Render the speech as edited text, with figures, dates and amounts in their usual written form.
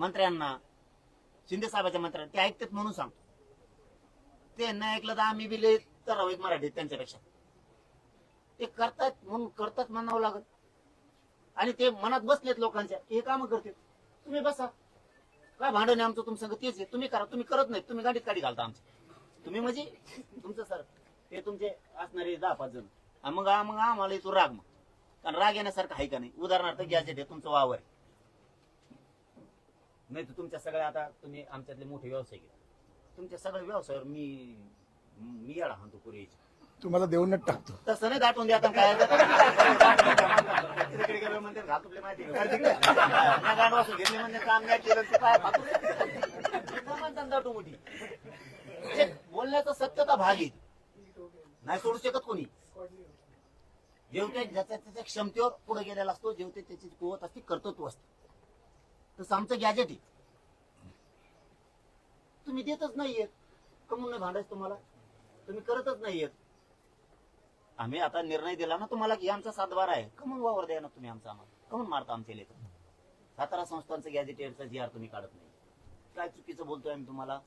मंत्र्यांना, शिंदे साहेबाच्या मंत्र्यांना, ते ऐकतात म्हणून सांगतो. ते नाही ऐकलं तर आम्ही बी लय ठराविक मराठीत त्यांच्यापेक्षा. ते करतात म्हणून करतात म्हणावं लागत. आणि ते मनात बसलेत लोकांच्या, हे काम करतात. तुम्ही बसा, काय भांडण आहे आमचं तुमचं संग, तेच आहे. तुम्ही करा. तुम्ही करत नाही, तुम्ही गाडीत काढी घालता आमची. तुम्ही म्हणजे तुमचं सर ते तुमचे असणारे 10-5 जण. मग आम्हाला येतो राग. मग कारण राग येण्यासारखं आहे का नाही. उदाहरणार्थ गॅजेट आहे, तुमचं वावर आहे. नाही तर तुमच्या सगळ्या, आता तुम्ही आमच्यातले मोठे व्यवसायिक आहे, तुमच्या सगळ्या व्यवसायावर मी येडा म्हणतो पुरे. तुम्हाला देऊनच टाकतो. तसं नाही दाटून द्या. आता काय म्हणते घातुपले माहिती गाण वाचून घेतले म्हणजे काम नाही केलं तर काय म्हणतात दाटू मोठी. बोलण्याचा सत्यता भाग आहे, नाही सोडू शकत कोणी. जेवते ज्याच्या त्याच्या क्षमतेवर पुढे गेलेला असतो, जेवते त्याची कुवत असते, कर्तृत्व असते. तसं आमचं गॅजेट आहे. तुम्ही देतच नाहीयेत, कमून नाही भांडायचं तुम्हाला, तुम्ही करतच नाहीयेत. आम्ही आता निर्णय दिला ना तुम्हाला की आमचा 7-12 आहे, कमून वावर द्या ना तुम्ही आमचा. आम्हाला कमून मारता आमचे लेकर. सातारा संस्थांचं गॅजेटेडचं जी आर तुम्ही काढत नाही. काय चुकीचं बोलतोय आम्ही तुम्हाला.